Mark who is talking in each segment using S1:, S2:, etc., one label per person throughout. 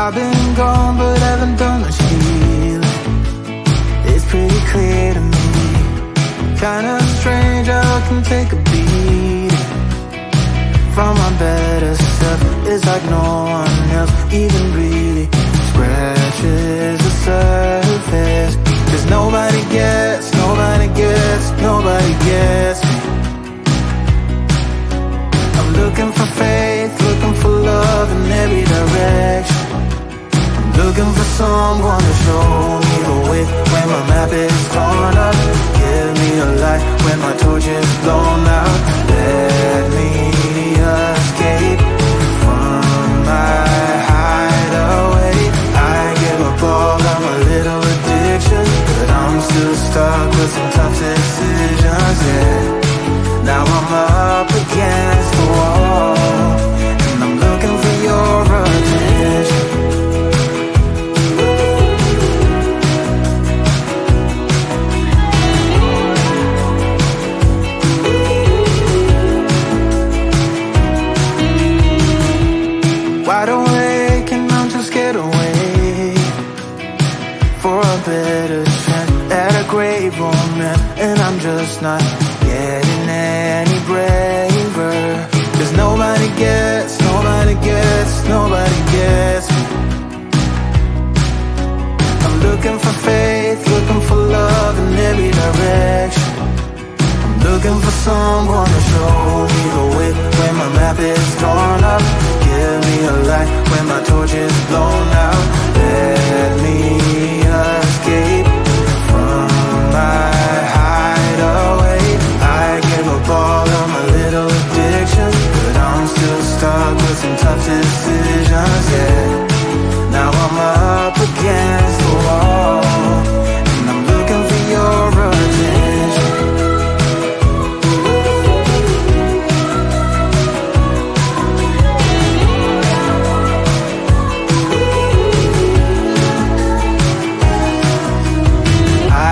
S1: I've been gone but haven't done much healing. It's pretty clear to me, kinda strange how I can take a beating from my better self. It's like no one else even really scratches the surface. 'Cause nobody gets me. I'm looking for faith, looking for love in every direction. I'm looking for someone to show me the way when my map is torn up. Give me a light when my torch is blown out. Let me escape from my hideaway. I give up all of my little addictions, but I'm still stuck with some tough decisions, yeah. Now I'm up against the wall, and I'm looking for your attention. Wide awake and I'm too scared away for a better chance at a great romance, and I'm just not getting any braver. 'Cause nobody gets me. I'm looking for faith, looking for love in every direction. I'm looking for someone to show me the way when my map is torn up. Give me a light when my torch is blown out. Let me escape from my hideaway. I give up all of my little addictions, but I'm still stuck with some tough decisions, yeah. Now I'm up against the wall, and I'm looking for your attention.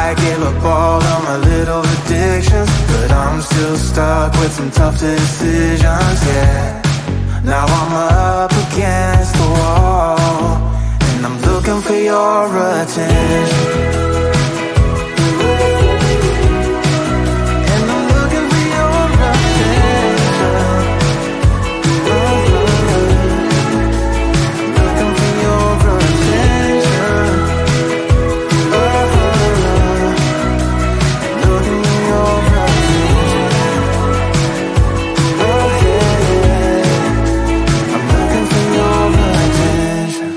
S1: I give up all of my little addictions, but I'm still stuck with some tough decisions, yeah. Now I'm up against the wall, and I'm looking for your attention. And I'm looking for your attention. Looking for your attention. Looking for your attention. Oh yeah, I'm looking for your attention.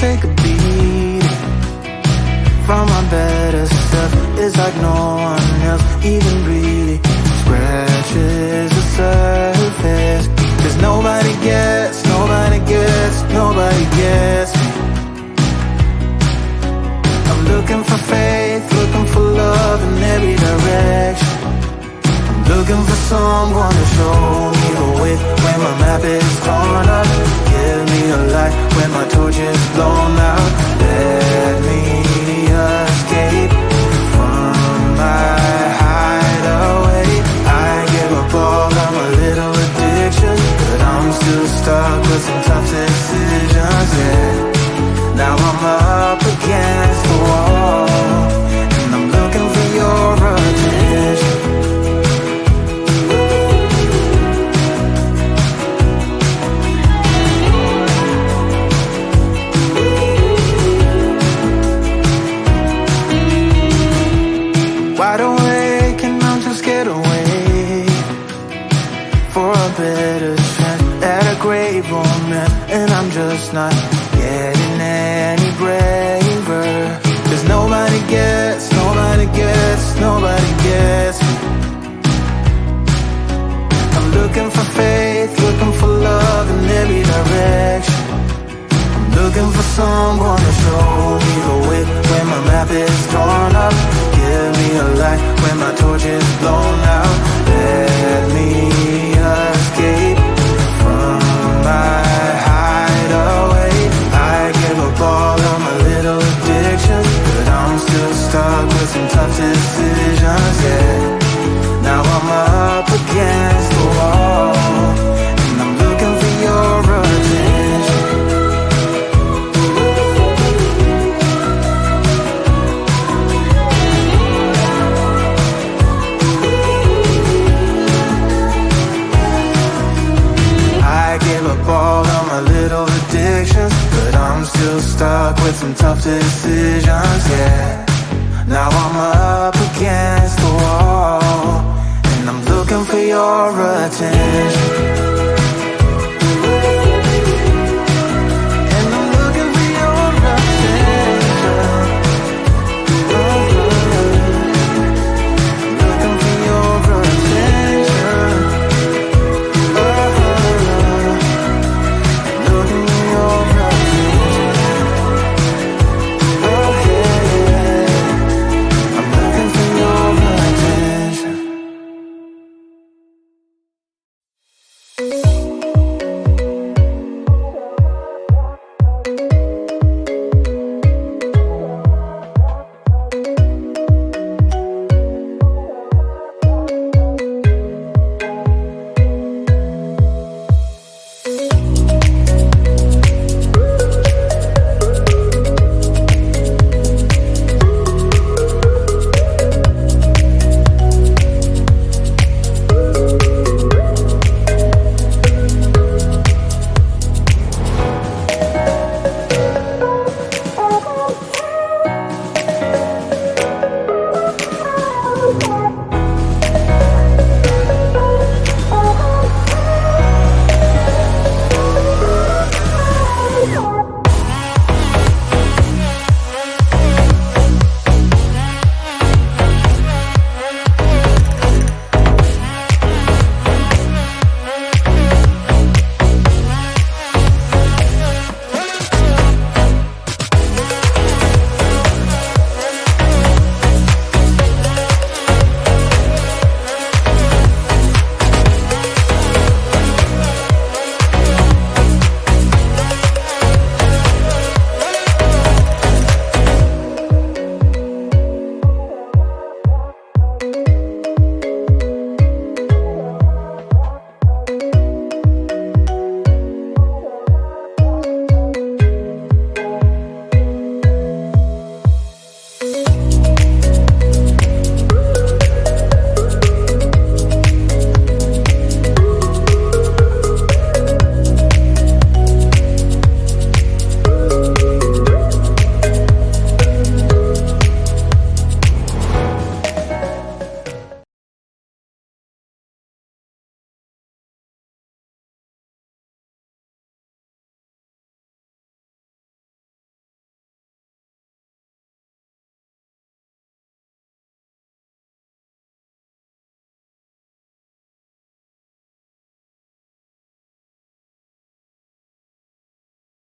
S1: take a beat from my better self. It's like no one else even really scratches the surface. 'Cause nobody gets me. I'm looking for faith, looking for love in every direction. I'm looking for someone to show me the way when my map is torn up. Give me a light when my torch is blown out. Let me escape from my hideaway. I give up all of my little addictions, but I'm still stuck with some tough decisions, yeah. Now I'm up against the wall, and I'm looking for your attention. Wide awake and I'm too scared to wait for a better chance at a great romance, and I'm just not getting any braver. 'Cause nobody gets me. I'm looking for faith, looking for love in every direction. I'm looking for someone to show me the way when my map is torn up. Give me a light when my torch is blown out. Let me escape from my hideaway. I give up all of my little addictions, but I'm still stuck with some tough decisions, yeah. Now I'm up against the wall, and I'm looking for your attention. I give up all of my little addictions, but I'm still stuck with some tough decisions, yeah. Now I'm up against the wall, and I'm looking for your attention. And I'm looking for your attention. Looking for your attention. Looking for your attention. I'm looking for your attention.